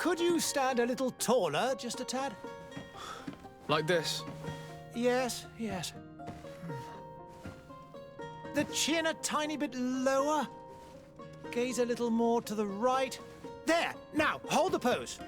Could you stand a little taller, just a tad? Like this. Yes, yes. The chin a tiny bit lower. Gaze a little more to the right. There! Now, hold the pose.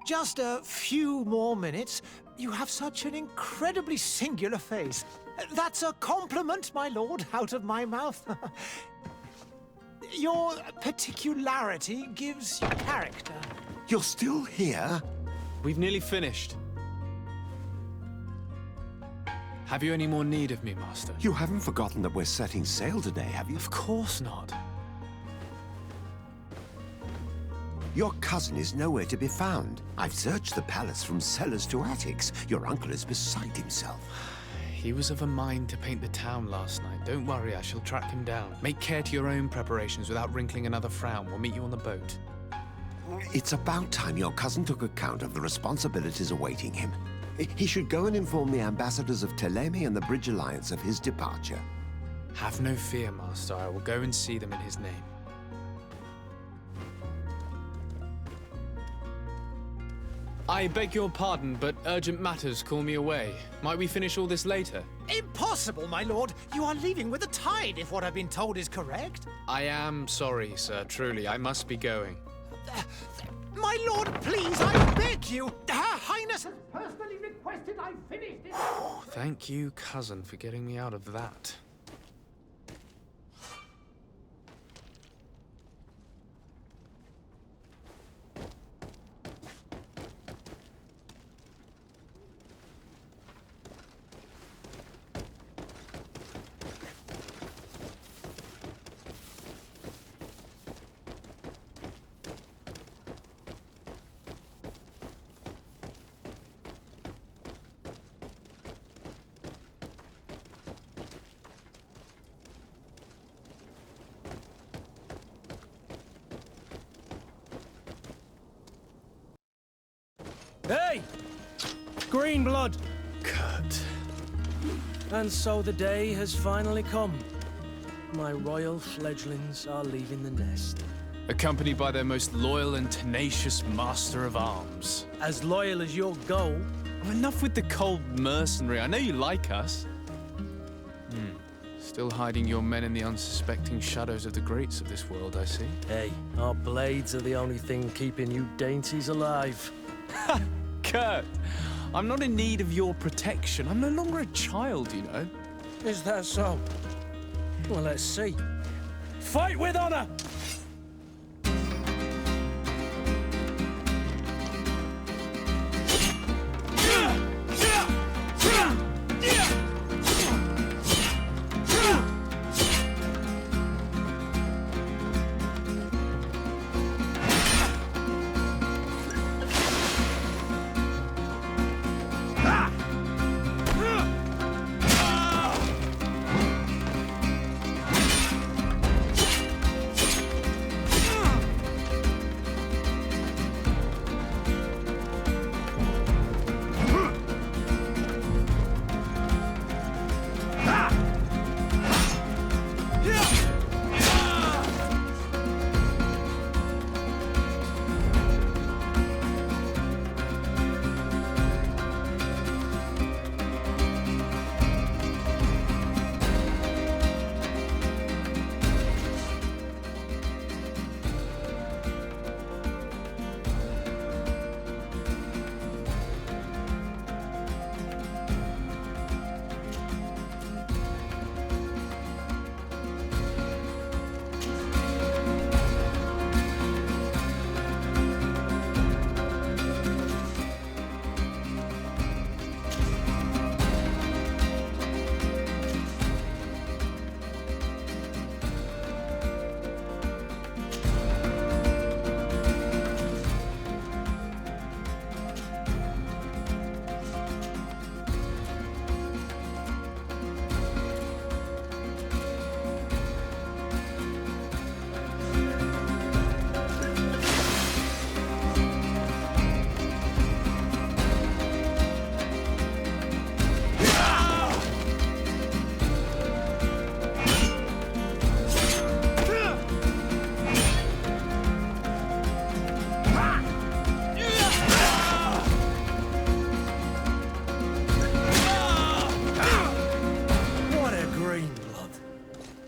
Just a few more minutes. You have such an incredibly singular face. That's a compliment, my lord, out of my mouth. Your particularity gives you character. You're still here? We've nearly finished. Have you any more need of me, Master? You haven't forgotten that we're setting sail today, have you? Of course not. Your cousin is nowhere to be found. I've searched the palace from cellars to attics. Your uncle is beside himself. He was of a mind to paint the town last night. Don't worry, I shall track him down. Make care to your own preparations without wrinkling another frown. We'll meet you on the boat. It's about time your cousin took account of the responsibilities awaiting him. He should go and inform the ambassadors of Ptolemy and the Bridge Alliance of his departure. Have no fear, Master. I will go and see them in his name. I beg your pardon, but urgent matters call me away. Might we finish all this later? Impossible, my lord. You are leaving with the tide, if what I've been told is correct. I am sorry, sir. Truly, I must be going. My lord, please, I beg you. Her Highness has personally requested I finish this. Thank you, cousin, for getting me out of that. Hey! Green blood! Kurt. And so the day has finally come. My royal fledglings are leaving the nest. Accompanied by their most loyal and tenacious master of arms. As loyal as your goal. Oh, enough with the cold mercenary. I know you like us. Still hiding your men in the unsuspecting shadows of the greats of this world, I see. Hey, our blades are the only thing keeping you dainties alive. Kurt, I'm not in need of your protection. I'm no longer a child, you know. Is that so? Well, let's see. Fight with honor!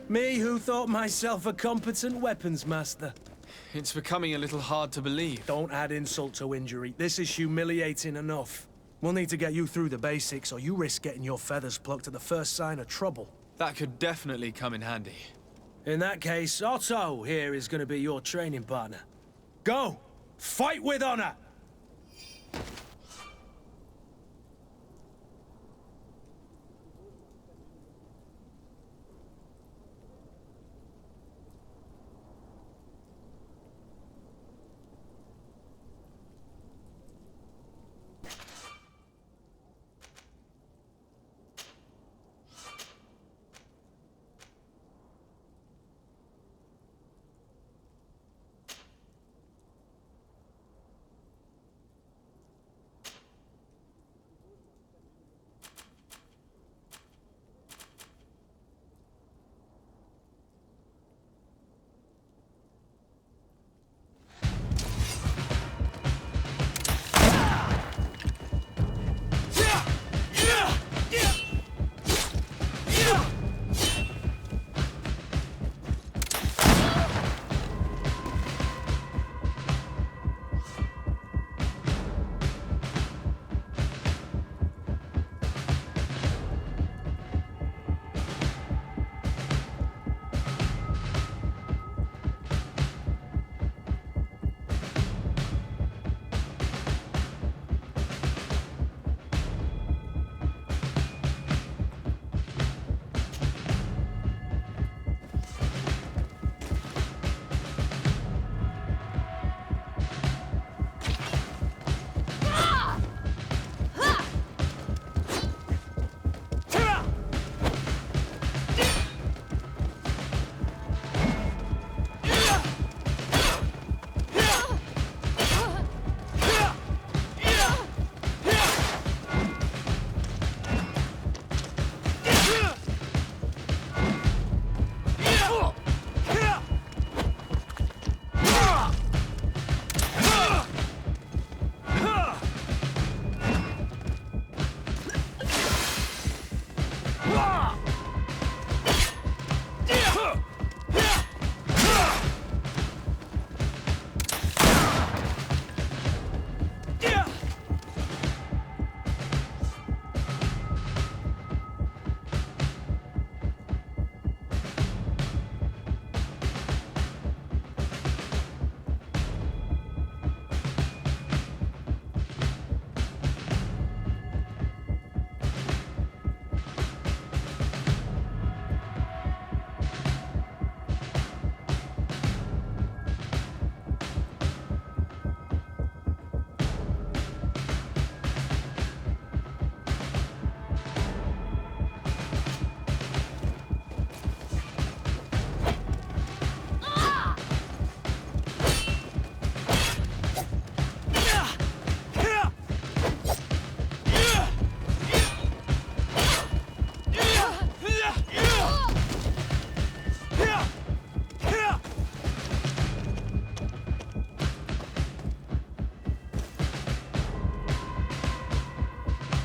Me who thought myself a competent weapons master. It's becoming a little hard to believe. Don't add insult to injury. This is humiliating enough. We'll need to get you through the basics, or you risk getting your feathers plucked at the first sign of trouble. That could definitely come in handy. In that case, Otto here is going to be your training partner. Go! Fight with honor!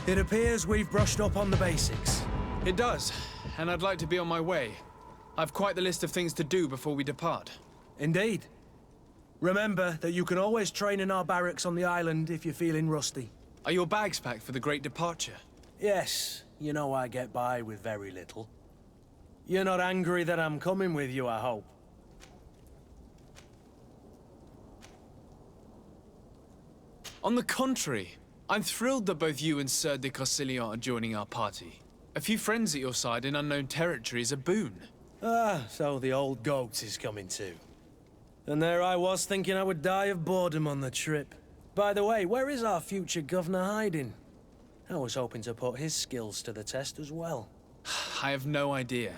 It appears we've brushed up on the basics. It does, and I'd like to be on my way. I've quite the list of things to do before we depart. Indeed. Remember that you can always train in our barracks on the island if you're feeling rusty. Are your bags packed for the great departure? Yes, you know I get by with very little. You're not angry that I'm coming with you, I hope. On the contrary, I'm thrilled that both you and Sir de Cossillon are joining our party. A few friends at your side in unknown territory is a boon. Ah, so the old goat is coming too. And there I was thinking I would die of boredom on the trip. By the way, where is our future governor hiding? I was hoping to put his skills to the test as well. I have no idea.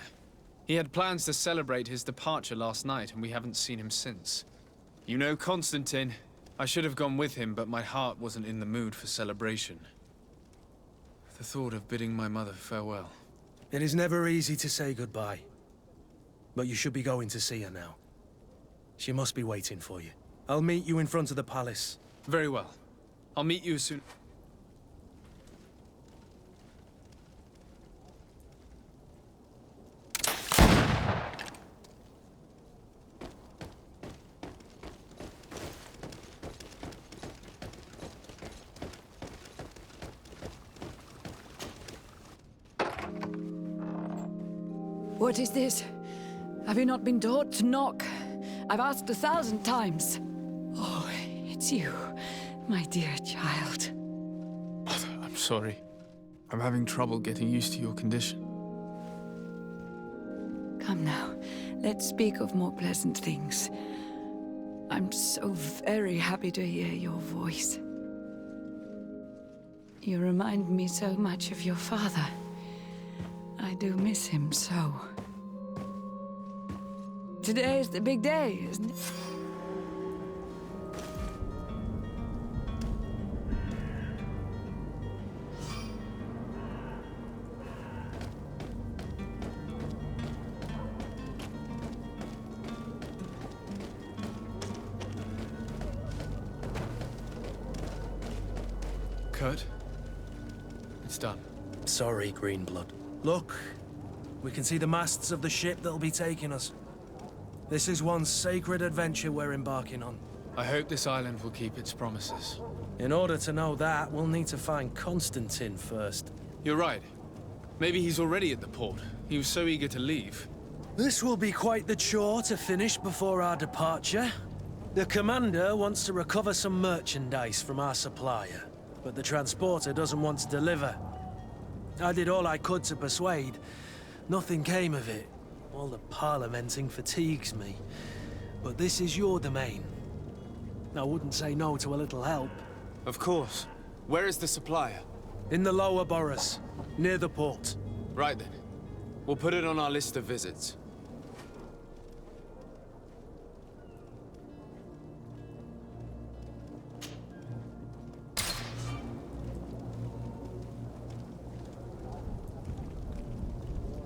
He had plans to celebrate his departure last night, and we haven't seen him since. You know Constantine. I should have gone with him, but my heart wasn't in the mood for celebration. The thought of bidding my mother farewell. It is never easy to say goodbye. But you should be going to see her now. She must be waiting for you. I'll meet you in front of the palace. Very well. I'll meet you soon. What is this? Have you not been taught to knock? I've asked 1,000 times. Oh, it's you, my dear child. I'm sorry. I'm having trouble getting used to your condition. Come now, let's speak of more pleasant things. I'm so very happy to hear your voice. You remind me so much of your father. I do miss him so. Today is the big day, isn't it? Kurt, it's done. Sorry, Greenblood. Look, we can see the masts of the ship that'll be taking us. This is one sacred adventure we're embarking on. I hope this island will keep its promises. In order to know that, we'll need to find Constantine first. You're right. Maybe he's already at the port. He was so eager to leave. This will be quite the chore to finish before our departure. The commander wants to recover some merchandise from our supplier, but the transporter doesn't want to deliver. I did all I could to persuade. Nothing came of it. All the parliamenting fatigues me. But this is your domain. I wouldn't say no to a little help. Of course. Where is the supplier? In the lower boroughs, near the port. Right then. We'll put it on our list of visits.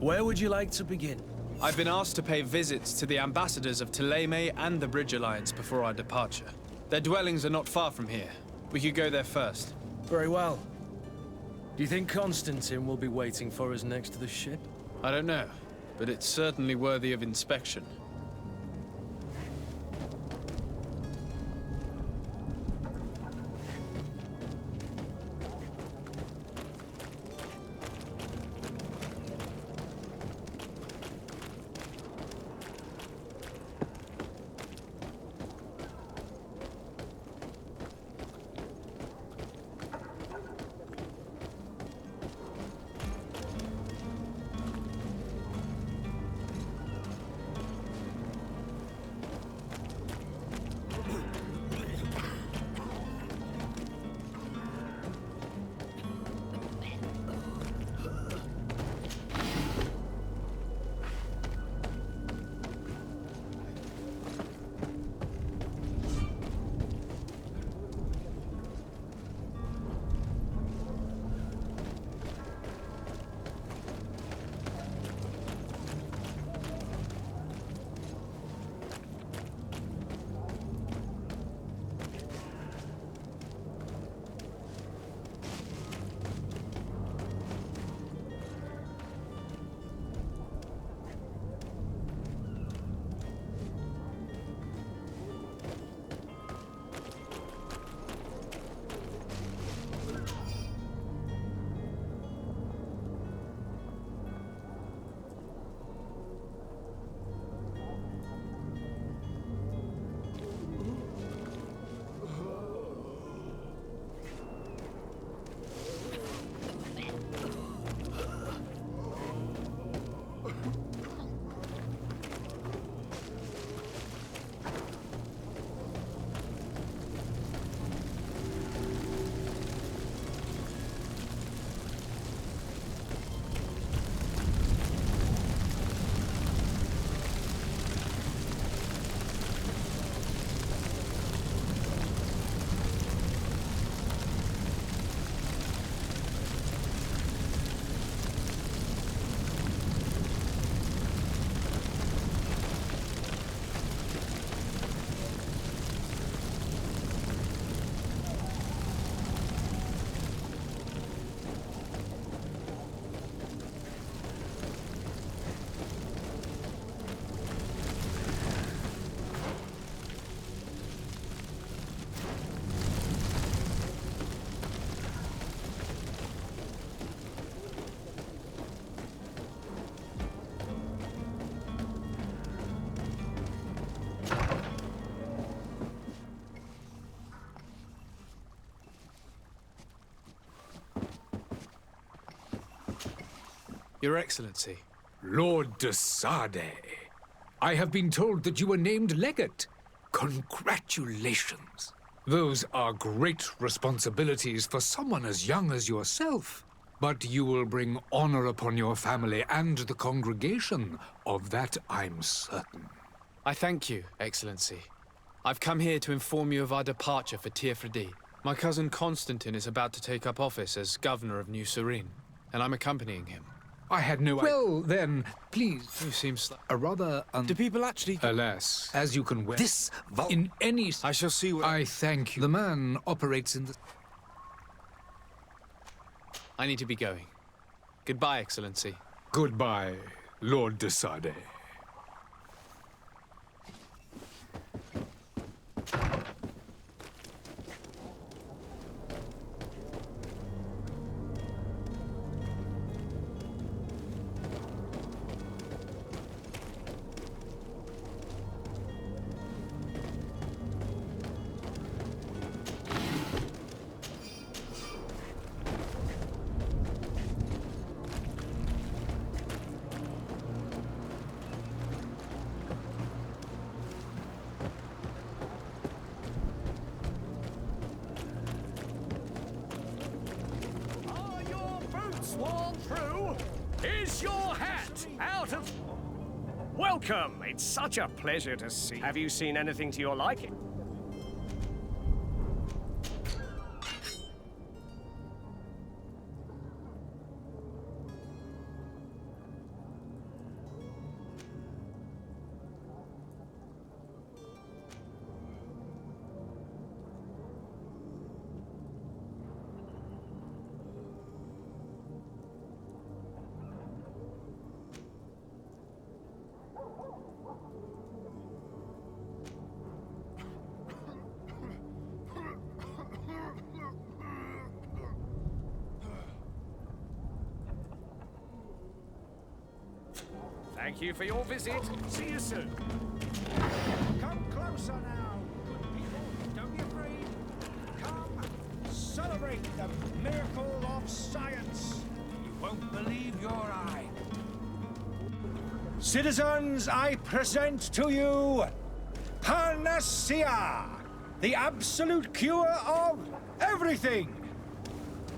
Where would you like to begin? I've been asked to pay visits to the ambassadors of Teleme and the Bridge Alliance before our departure. Their dwellings are not far from here. We could go there first. Very well. Do you think Constantine will be waiting for us next to the ship? I don't know, but it's certainly worthy of inspection. Your Excellency. Lord de Sade, I have been told that you were named legate. Congratulations. Those are great responsibilities for someone as young as yourself. But you will bring honor upon your family and the congregation. Of that I'm certain. I thank you, Excellency. I've come here to inform you of our departure for Tirfredi. My cousin Constantine is about to take up office as governor of New Serene, and I'm accompanying him. I had no idea. Well, then, please. You seem A rather Do people actually... Alas, as you can well... This In any... I shall see what... I thank you. The man operates in the... I need to be going. Goodbye, Excellency. Goodbye, Lord de Sade. Are your boots worn through? Is your hat out of... Welcome! It's such a pleasure to see. Have you seen anything to your liking? Thank you for your visit. See you soon. Come closer now, good people. Don't be afraid. Come, celebrate the miracle of science. You won't believe your eye. Citizens, I present to you Panacea, the absolute cure of everything.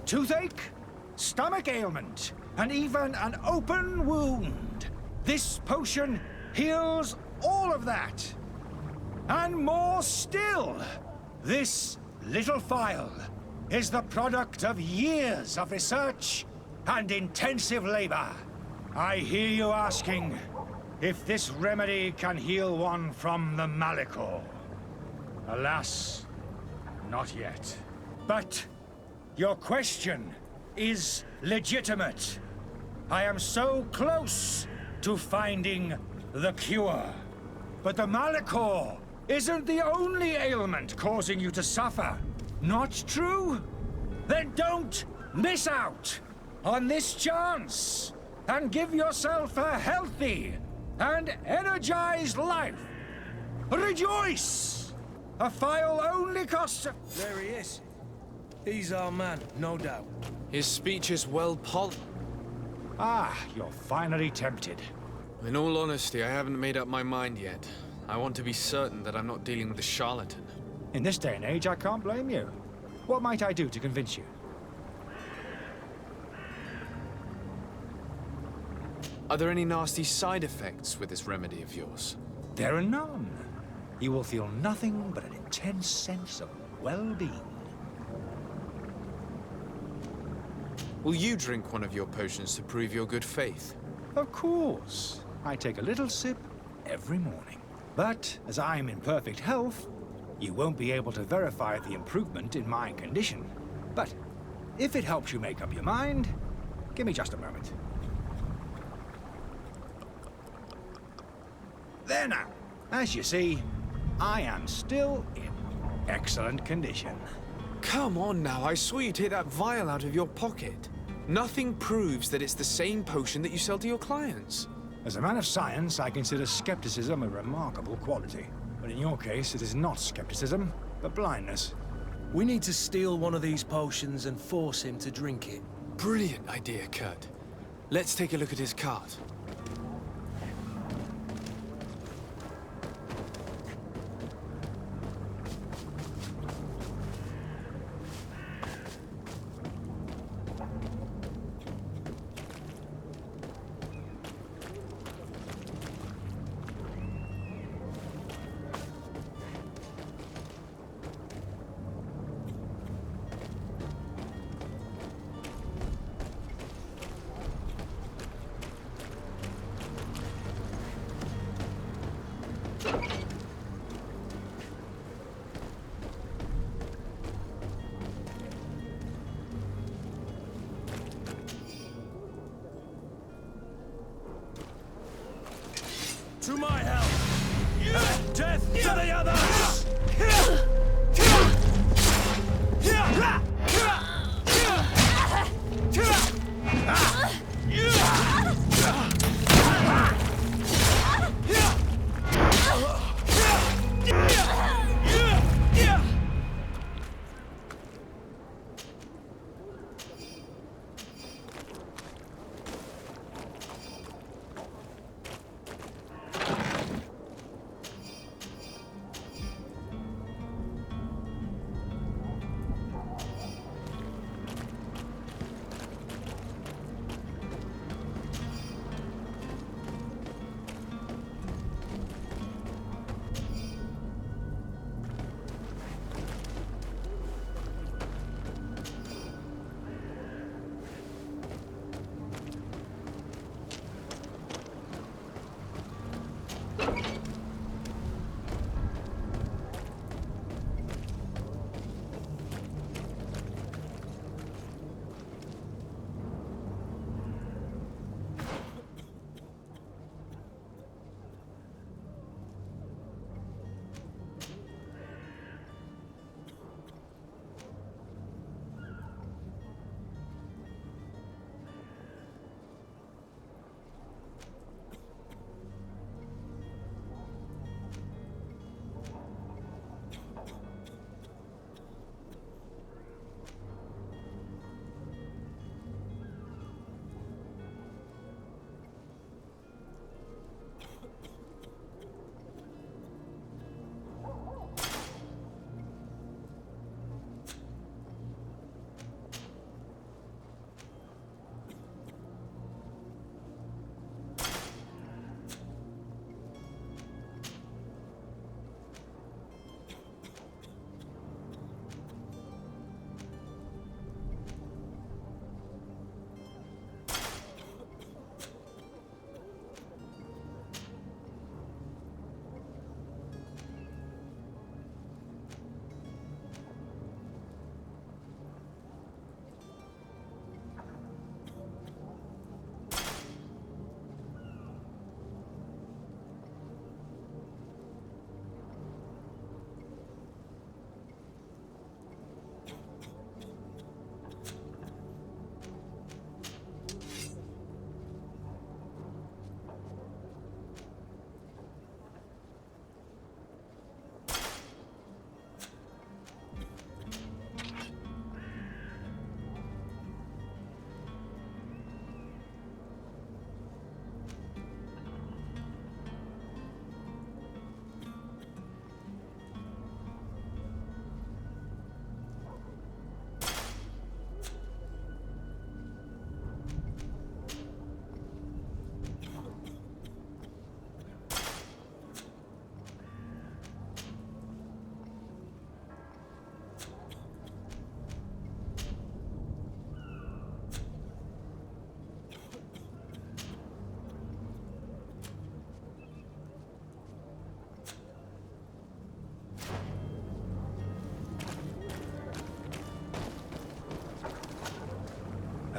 Toothache, stomach ailment, and even an open wound. This potion heals all of that. And more still, this little phial is the product of years of research and intensive labor. I hear you asking if this remedy can heal one from the Malico. Alas, not yet. But your question is legitimate. I am so close to finding the cure. But the Malico isn't the only ailment causing you to suffer. Not true? Then don't miss out on this chance and give yourself a healthy and energized life. Rejoice! A phial only costs a... There he is. He's our man, no doubt. His speech is well polished. Ah, you're finally tempted. In all honesty, I haven't made up my mind yet. I want to be certain that I'm not dealing with a charlatan. In this day and age, I can't blame you. What might I do to convince you? Are there any nasty side effects with this remedy of yours? There are none. You will feel nothing but an intense sense of well-being. Will you drink one of your potions to prove your good faith? Of course. I take a little sip every morning. But as I'm in perfect health, you won't be able to verify the improvement in my condition. But if it helps you make up your mind, give me just a moment. There now. As you see, I am still in excellent condition. Come on now, I saw you take that vial out of your pocket. Nothing proves that it's the same potion that you sell to your clients. As a man of science, I consider skepticism a remarkable quality. But in your case, it is not skepticism, but blindness. We need to steal one of these potions and force him to drink it. Brilliant idea, Kurt. Let's take a look at his cart. To my help! Death to the others!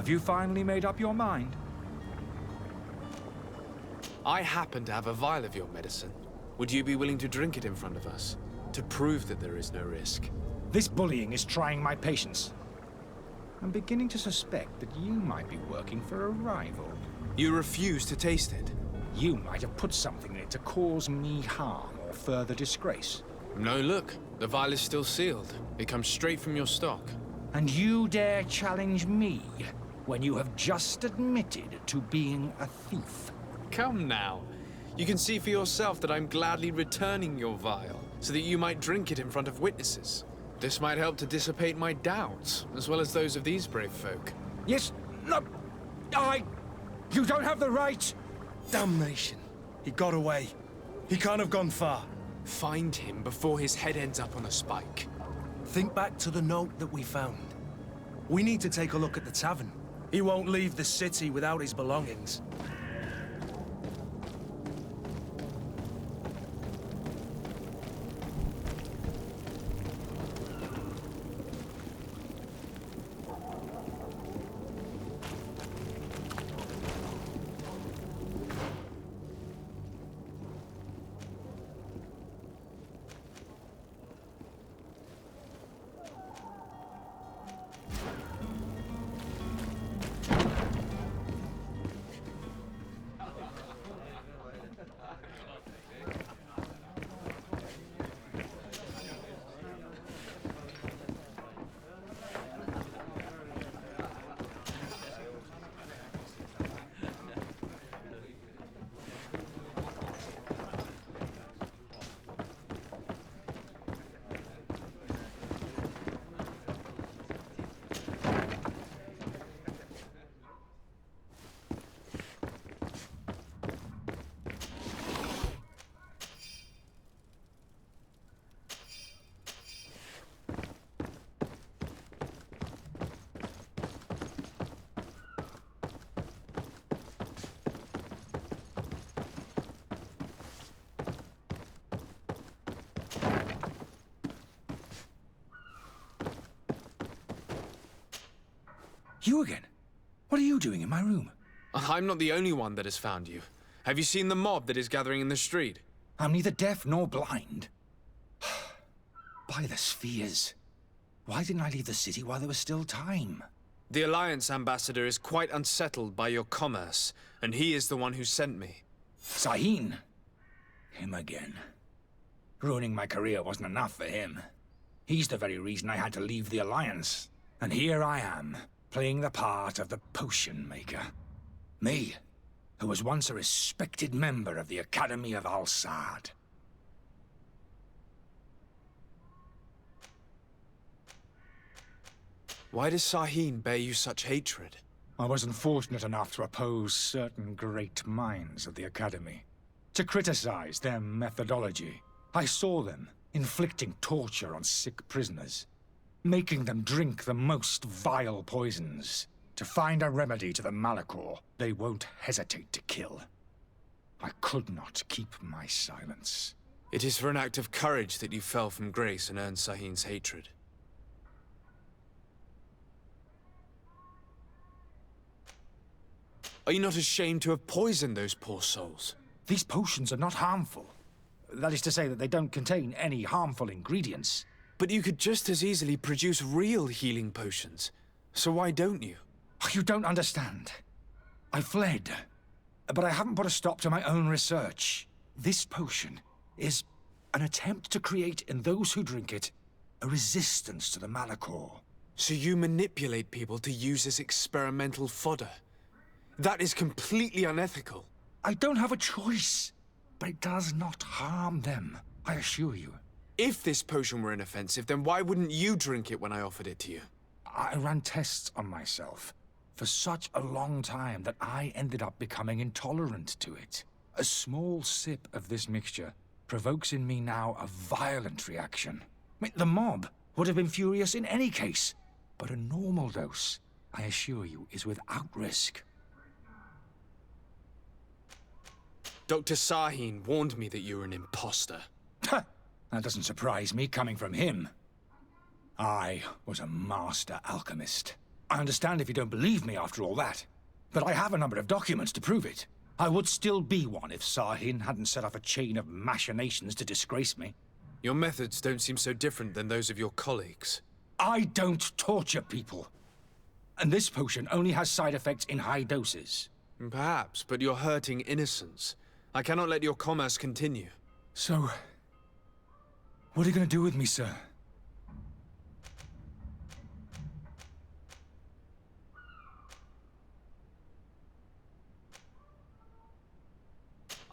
Have you finally made up your mind? I happen to have a vial of your medicine. Would you be willing to drink it in front of us? To prove that there is no risk? This bullying is trying my patience. I'm beginning to suspect that you might be working for a rival. You refuse to taste it? You might have put something in it to cause me harm or further disgrace. No, look. The vial is still sealed. It comes straight from your stock. And you dare challenge me? when you have just admitted to being a thief? Come now. You can see for yourself that I'm gladly returning your vial, so that you might drink it in front of witnesses. This might help to dissipate my doubts, as well as those of these brave folk. Yes, no, You don't have the right! Damnation. He got away. He can't have gone far. Find him before his head ends up on a spike. Think back to the note that we found. We need to take a look at the tavern. He won't leave the city without his belongings. You again? What are you doing in my room? I'm not the only one that has found you. Have you seen the mob that is gathering in the street? I'm neither deaf nor blind. By the spheres. Why didn't I leave the city while there was still time? The Alliance ambassador is quite unsettled by your commerce, and he is the one who sent me. Sahin? Him again. Ruining my career wasn't enough for him. He's the very reason I had to leave the Alliance. And here I am, playing the part of the potion maker. Me, who was once a respected member of the Academy of Al-Sad. Why does Sahin bear you such hatred? I wasn't fortunate enough to oppose certain great minds of the Academy. To criticize their methodology. I saw them inflicting torture on sick prisoners. Making them drink the most vile poisons. To find a remedy to the Malachor they won't hesitate to kill. I could not keep my silence. It is for an act of courage that you fell from grace and earned Sahin's hatred. Are you not ashamed to have poisoned those poor souls? These potions are not harmful. That is to say that they don't contain any harmful ingredients. But you could just as easily produce real healing potions. So why don't you? Oh, you don't understand. I fled. But I haven't put a stop to my own research. This potion is an attempt to create in those who drink it a resistance to the Malachor. So you manipulate people to use as experimental fodder? That is completely unethical. I don't have a choice. But it does not harm them, I assure you. If this potion were inoffensive, then why wouldn't you drink it when I offered it to you? I ran tests on myself for such a long time that I ended up becoming intolerant to it. A small sip of this mixture provokes in me now a violent reaction. I mean, the mob would have been furious in any case, but a normal dose, I assure you, is without risk. Dr. Sahin warned me that you were an imposter. That doesn't surprise me, coming from him. I was a master alchemist. I understand if you don't believe me after all that, but I have a number of documents to prove it. I would still be one if Sahin hadn't set off a chain of machinations to disgrace me. Your methods don't seem so different than those of your colleagues. I don't torture people. And this potion only has side effects in high doses. Perhaps, but you're hurting innocents. I cannot let your commerce continue. So, what are you going to do with me, sir?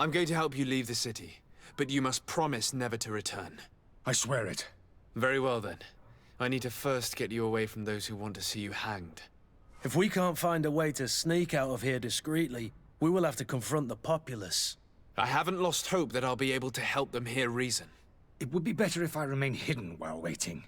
I'm going to help you leave the city, but you must promise never to return. I swear it. Very well then. I need to first get you away from those who want to see you hanged. If we can't find a way to sneak out of here discreetly, we will have to confront the populace. I haven't lost hope that I'll be able to help them hear reason. It would be better if I remain hidden while waiting.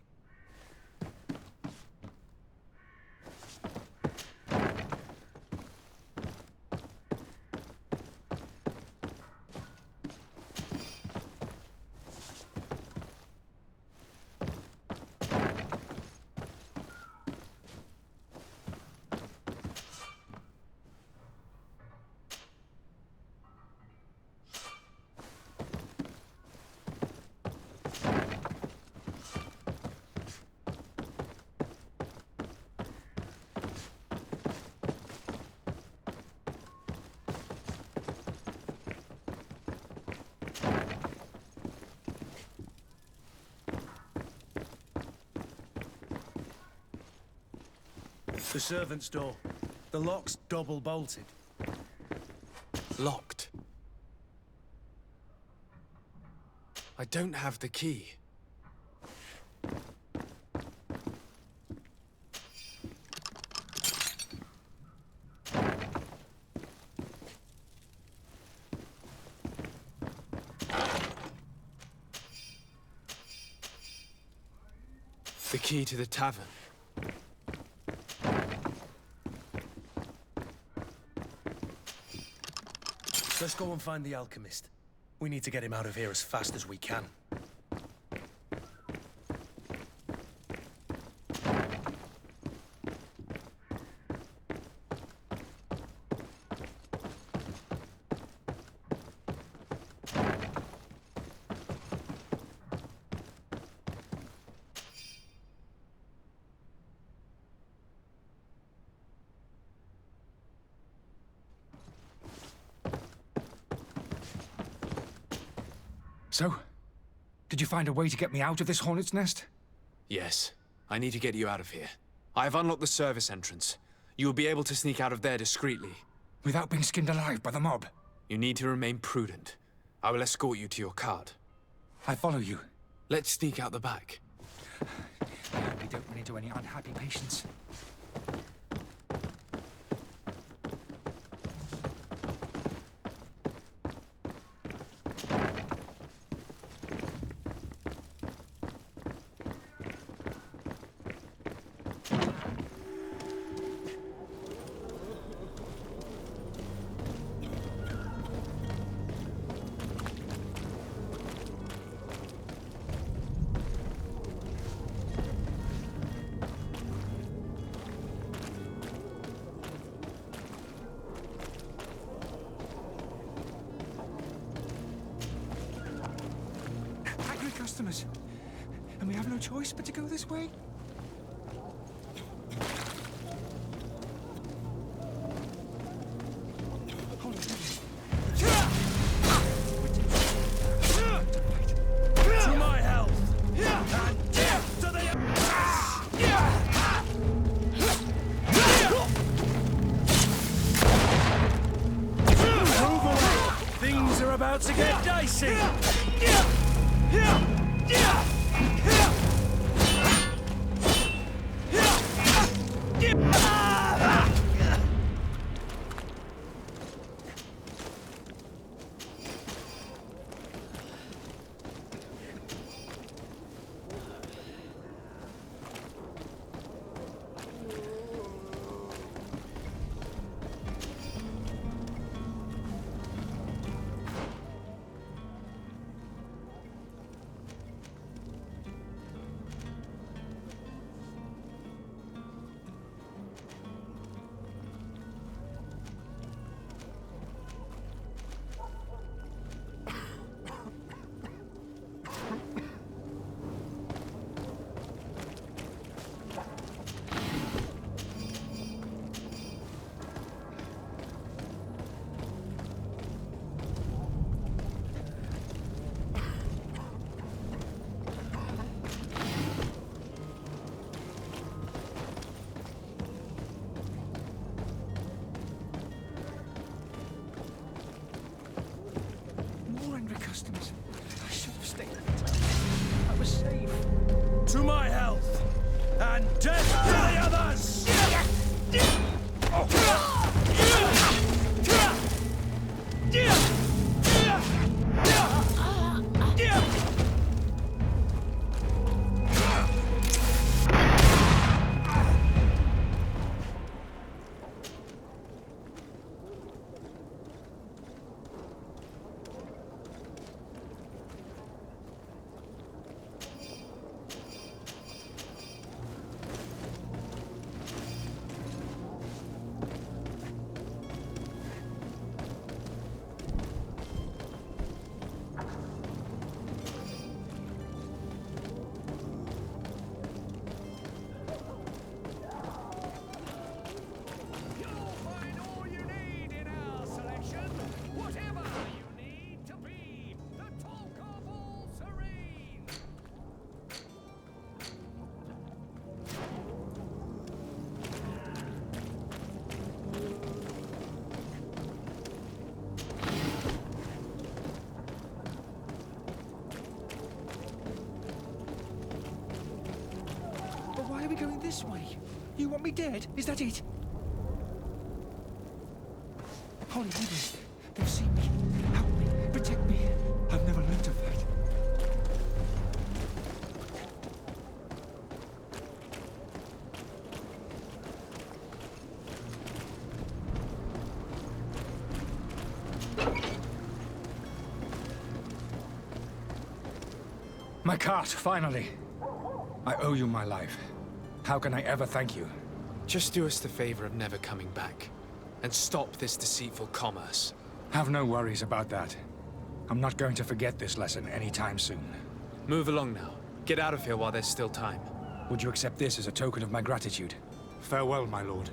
The servant's door. The lock's double bolted. Locked. I don't have the key. The key to the tavern. Let's go and find the alchemist. We need to get him out of here as fast as we can. So, did you find a way to get me out of this hornet's nest? Yes. I need to get you out of here. I have unlocked the service entrance. You will be able to sneak out of there discreetly. Without being skinned alive by the mob? You need to remain prudent. I will escort you to your cart. I follow you. Let's sneak out the back. I hope we don't run into any unhappy patients. Customers. And we have no choice but to go this way? Hold on. To my health! And death to the... Move away! Things are about to get dicey! Death to the others! Why are we going this way? You want me dead? Is that it? Holy Mother, they've seen me. Help me, protect me. I've never learned to fight. My cart, finally. I owe you my life. How can I ever thank you? Just do us the favor of never coming back. And stop this deceitful commerce. Have no worries about that. I'm not going to forget this lesson anytime soon. Move along now. Get out of here while there's still time. Would you accept this as a token of my gratitude? Farewell, my lord.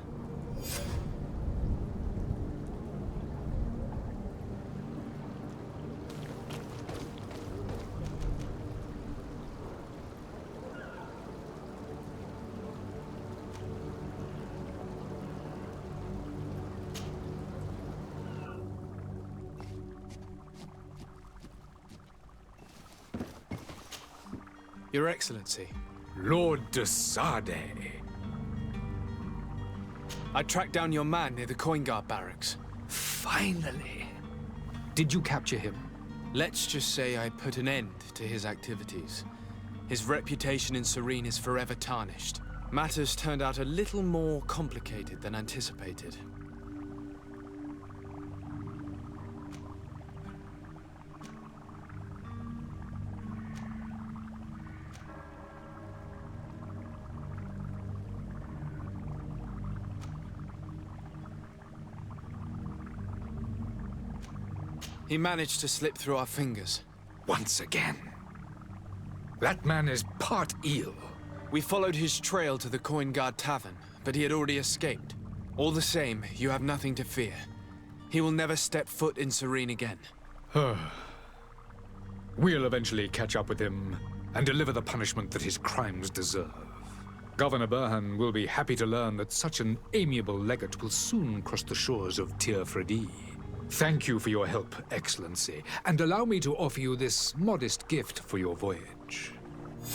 Your Excellency, Lord Dasfar. I tracked down your man near the coin guard barracks. Finally. Did you capture him? Let's just say I put an end to his activities. His reputation in Serene is forever tarnished. Matters turned out a little more complicated than anticipated. He managed to slip through our fingers. Once again. That man is part eel. We followed his trail to the Coin Guard Tavern, but he had already escaped. All the same, you have nothing to fear. He will never step foot in Serene again. We'll eventually catch up with him and deliver the punishment that his crimes deserve. Governor Burhan will be happy to learn that such an amiable legate will soon cross the shores of Tir Fredi. Thank you for your help, Excellency, and allow me to offer you this modest gift for your voyage.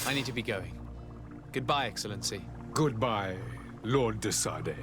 I need to be going. Goodbye, Excellency. Goodbye, Lord Dasfar.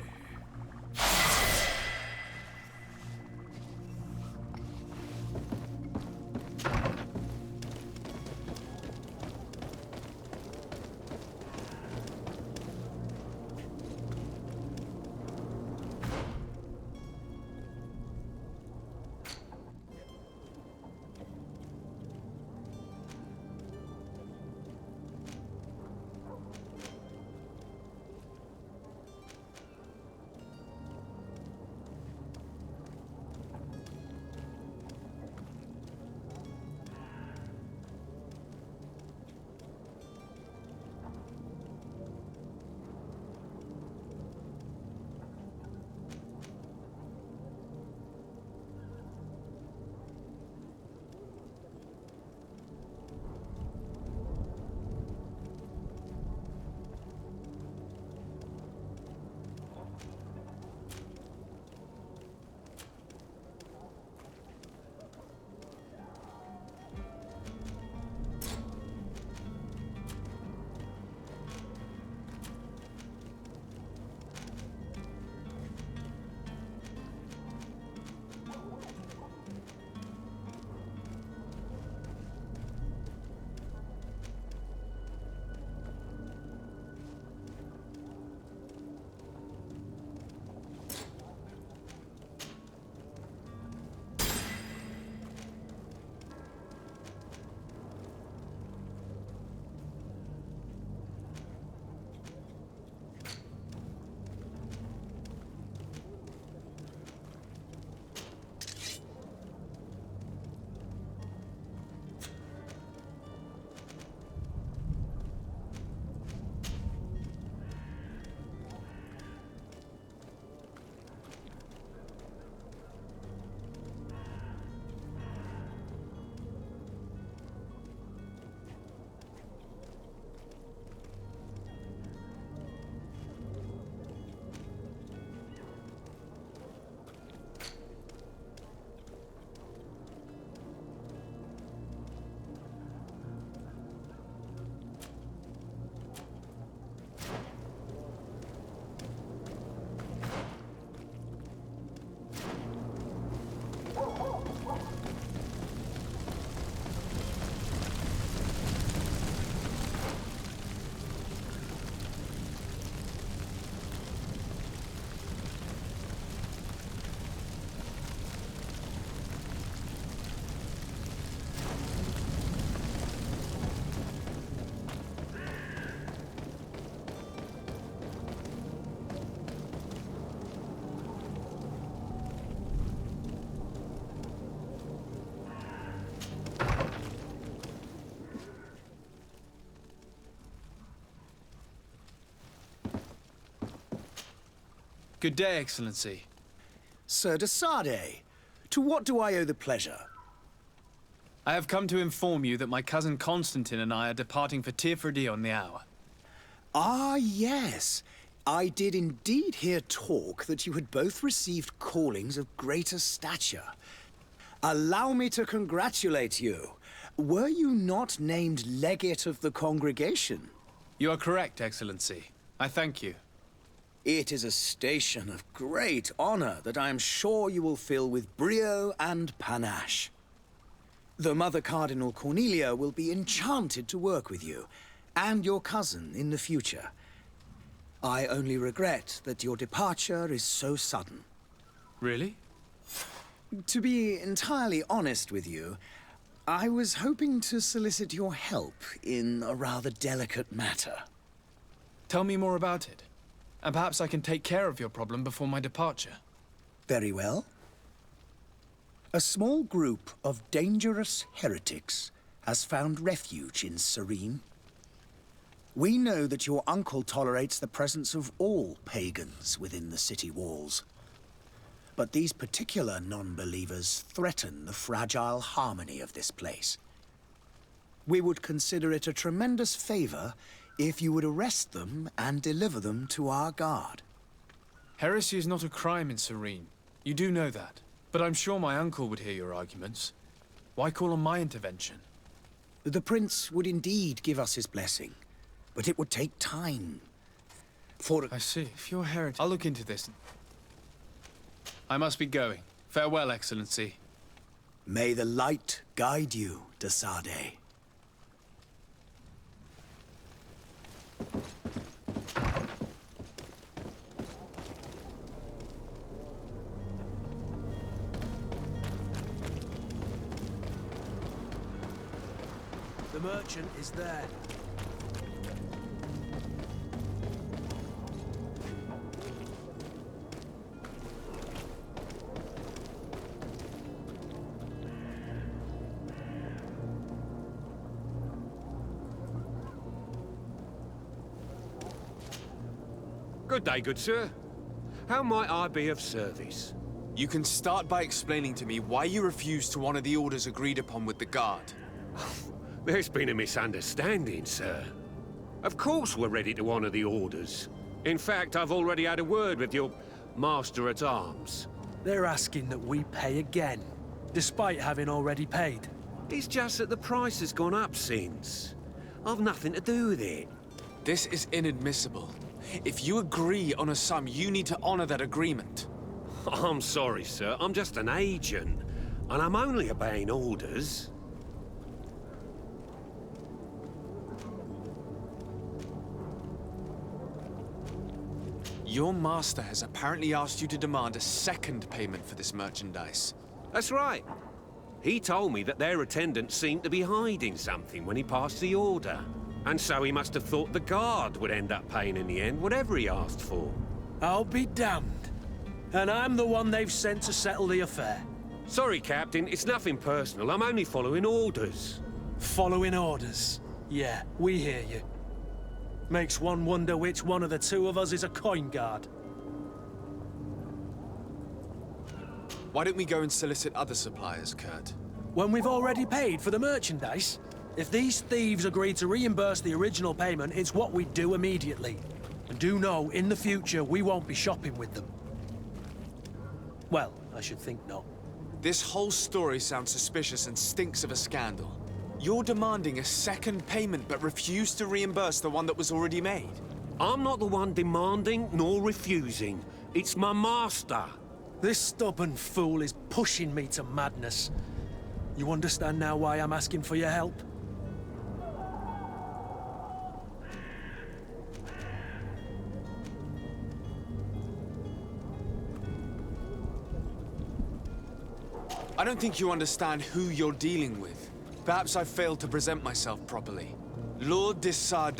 Good day, Excellency. Sir Dasfar, to what do I owe the pleasure? I have come to inform you that my cousin Constantine and I are departing for Tirfredi on the hour. Ah, yes. I did indeed hear talk that you had both received callings of greater stature. Allow me to congratulate you. Were you not named legate of the congregation? You are correct, Excellency. I thank you. It is a station of great honor that I am sure you will fill with brio and panache. The Mother Cardinal Cornelia will be enchanted to work with you, and your cousin in the future. I only regret that your departure is so sudden. Really? To be entirely honest with you, I was hoping to solicit your help in a rather delicate matter. Tell me more about it. And perhaps I can take care of your problem before my departure. Very well. A small group of dangerous heretics has found refuge in Serene. We know that your uncle tolerates the presence of all pagans within the city walls. But these particular non-believers threaten the fragile harmony of this place. We would consider it a tremendous favor if you would arrest them and deliver them to our guard. Heresy is not a crime in Serene. You do know that. But I'm sure my uncle would hear your arguments. Why call on my intervention? The prince would indeed give us his blessing, but it would take time. I see. If you're heretic, I'll look into this. I must be going. Farewell, Excellency. May the light guide you, Dasfar. The merchant is there. Good day, good sir. How might I be of service? You can start by explaining to me why you refused to honor the orders agreed upon with the guard. There's been a misunderstanding, sir. Of course we're ready to honor the orders. In fact, I've already had a word with your master-at-arms. They're asking that we pay again, despite having already paid. It's just that the price has gone up since. I've nothing to do with it. This is inadmissible. If you agree on a sum, you need to honor that agreement. I'm sorry, sir. I'm just an agent, and I'm only obeying orders. Your master has apparently asked you to demand a second payment for this merchandise. That's right. He told me that their attendant seemed to be hiding something when he passed the order. And so he must have thought the guard would end up paying in the end, whatever he asked for. I'll be damned. And I'm the one they've sent to settle the affair. Sorry, Captain, it's nothing personal. I'm only following orders. Following orders? Yeah, we hear you. Makes one wonder which one of the two of us is a coin guard. Why don't we go and solicit other suppliers, Kurt? When we've already paid for the merchandise? If these thieves agree to reimburse the original payment, it's what we do immediately. And do know, in the future, we won't be shopping with them. Well, I should think not. This whole story sounds suspicious and stinks of a scandal. You're demanding a second payment but refuse to reimburse the one that was already made. I'm not the one demanding nor refusing. It's my master. This stubborn fool is pushing me to madness. You understand now why I'm asking for your help? I don't think you understand who you're dealing with. Perhaps I failed to present myself properly. Lord Dasfar,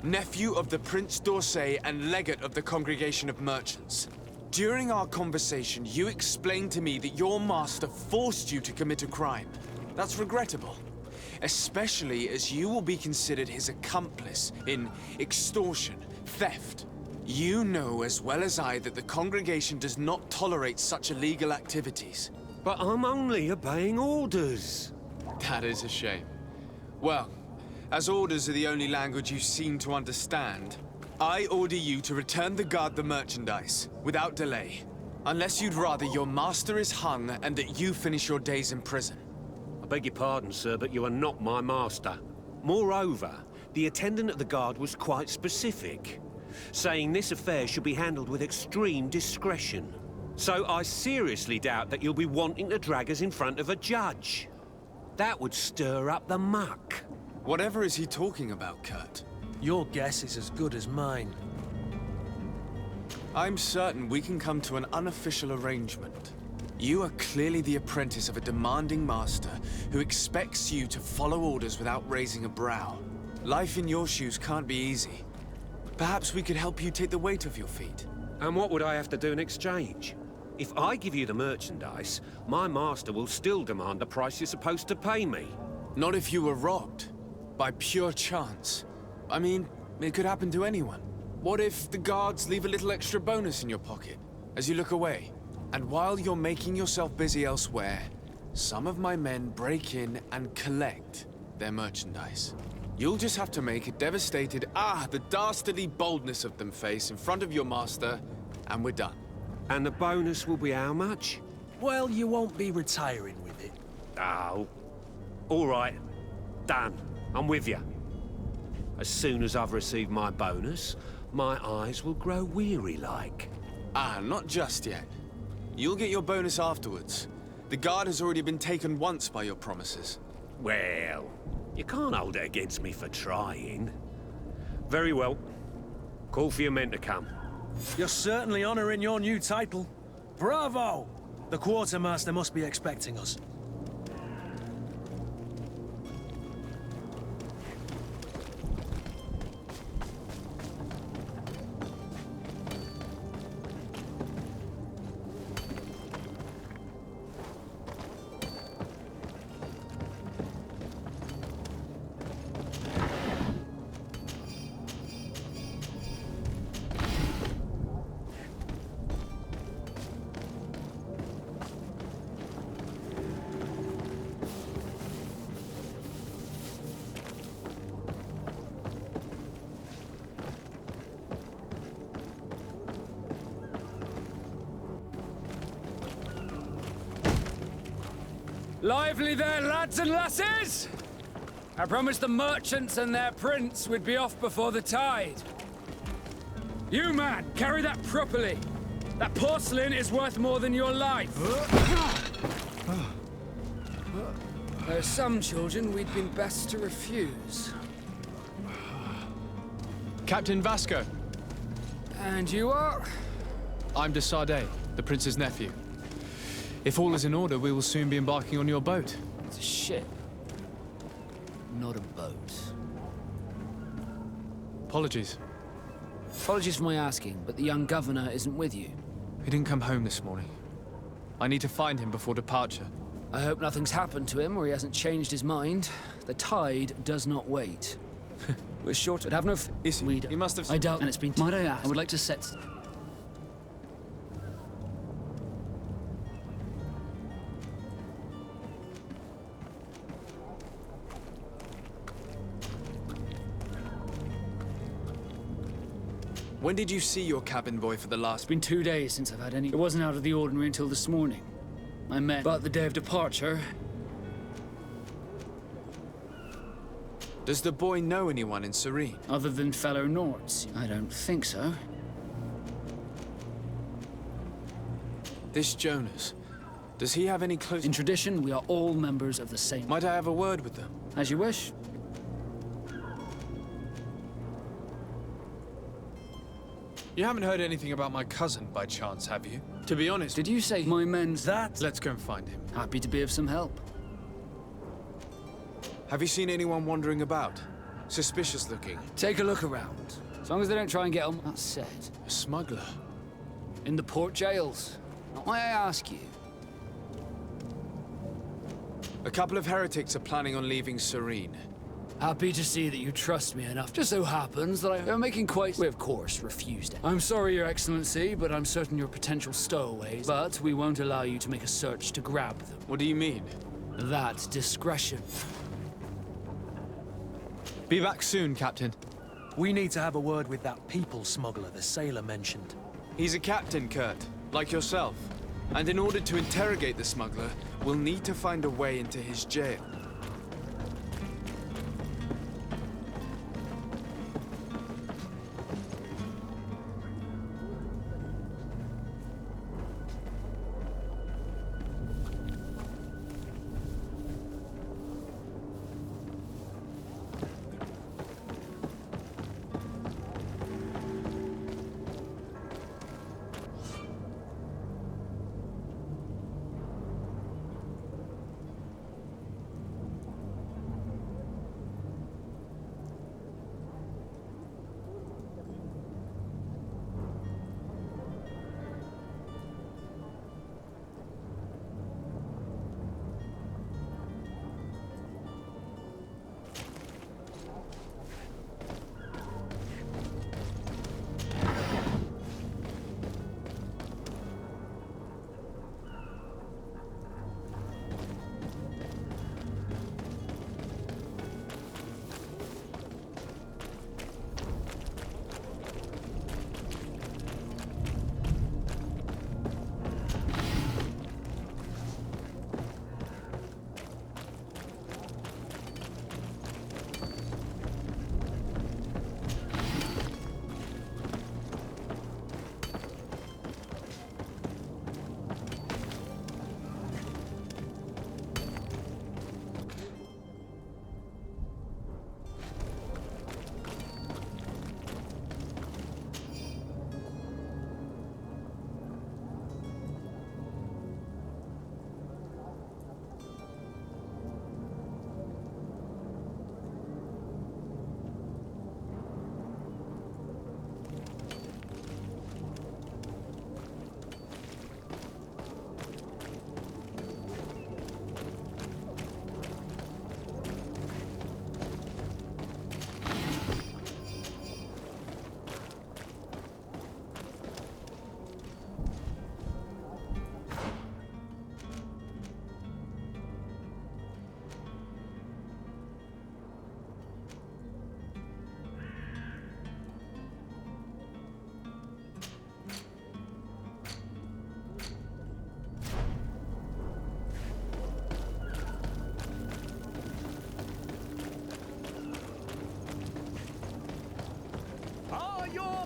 nephew of the Prince d'Orsay and legate of the Congregation of Merchants. During our conversation, you explained to me that your master forced you to commit a crime. That's regrettable, especially as you will be considered his accomplice in extortion, theft, You know as well as I that the congregation does not tolerate such illegal activities. But I'm only obeying orders. That is a shame. Well, as orders are the only language you seem to understand, I order you to return the guard the merchandise, without delay. Unless you'd rather your master is hung and that you finish your days in prison. I beg your pardon, sir, but you are not my master. Moreover, the attendant at the guard was quite specific, saying this affair should be handled with extreme discretion. So I seriously doubt that you'll be wanting to drag us in front of a judge. That would stir up the muck. Whatever is he talking about, Kurt? Your guess is as good as mine. I'm certain we can come to an unofficial arrangement. You are clearly the apprentice of a demanding master who expects you to follow orders without raising a brow. Life in your shoes can't be easy. Perhaps we could help you take the weight off your feet. And what would I have to do in exchange? If I give you the merchandise, my master will still demand the price you're supposed to pay me. Not if you were robbed. By pure chance. I mean, it could happen to anyone. What if the guards leave a little extra bonus in your pocket as you look away? And while you're making yourself busy elsewhere, some of my men break in and collect their merchandise. You'll just have to make a devastated, the dastardly boldness of them face in front of your master, and we're done. And the bonus will be how much? Well, you won't be retiring with it. Oh. All right. Done. I'm with you. As soon as I've received my bonus, my eyes will grow weary-like. Not just yet. You'll get your bonus afterwards. The guard has already been taken once by your promises. Well, you can't hold it against me for trying. Very well. Call for your men to come. You're certainly honoring your new title. Bravo! The quartermaster must be expecting us. Lively there, lads and lasses! I promised the merchants and their prince we'd be off before the tide. You, man, carry that properly. That porcelain is worth more than your life. There are some children we'd been best to refuse. Captain Vasco. And you are? I'm Dasfar, the prince's nephew. If all is in order, we will soon be embarking on your boat. It's a ship, not a boat. Apologies. Apologies for my asking, but the young governor isn't with you. He didn't come home this morning. I need to find him before departure. I hope nothing's happened to him or he hasn't changed his mind. The tide does not wait. We're short, but have no Is he? He must have... I doubt, and it's been... Might I ask? I would like to set... When did you see your cabin boy for the last... It's been 2 days since I've had any... It wasn't out of the ordinary until this morning. I met... But the day of departure... Does the boy know anyone in Serene? Other than fellow Nords? I don't think so. This Jonas, does he have any close... In tradition, we are all members of the same... Might I have a word with them? As you wish. You haven't heard anything about my cousin, by chance, have you? To be honest... Did you say my men's... That... Let's go and find him. Happy to be of some help. Have you seen anyone wandering about? Suspicious looking? Take a look around. As long as they don't try and get on... That's said. A smuggler? In the port jails. Now, may I ask you? A couple of heretics are planning on leaving Serene. Happy to see that you trust me enough. Just so happens that I am making quite... We, of course, refused it. I'm sorry, Your Excellency, but I'm certain you're potential stowaways. But we won't allow you to make a search to grab them. What do you mean? That's discretion. Be back soon, Captain. We need to have a word with that people smuggler the sailor mentioned. He's a captain, Kurt, like yourself. And in order to interrogate the smuggler, we'll need to find a way into his jail.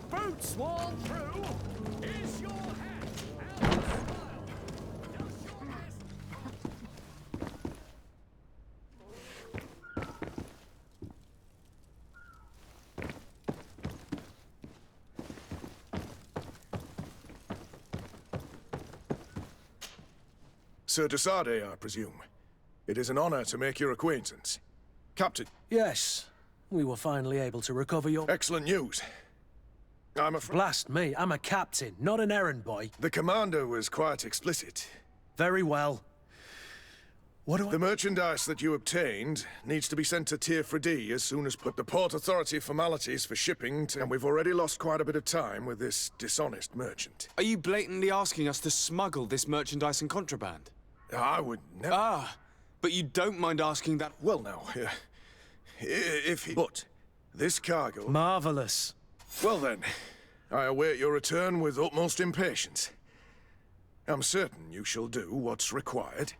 Boots worn through. Is your hat out of style? Does your best... Sir Desade, I presume. It is an honor to make your acquaintance. Captain. Yes, we were finally able to recover your... Excellent news. I'm afraid... Blast me, I'm a captain, not an errand boy. The commander was quite explicit. Very well. What do I... The merchandise that you obtained needs to be sent to Tier D as soon as put the Port Authority formalities for shipping to... And we've already lost quite a bit of time with this dishonest merchant. Are you blatantly asking us to smuggle this merchandise and contraband? I would never... Ah, but you don't mind asking that... Well, now, if he... But this cargo... Marvelous. Well then, I await your return with utmost impatience. I'm certain you shall do what's required.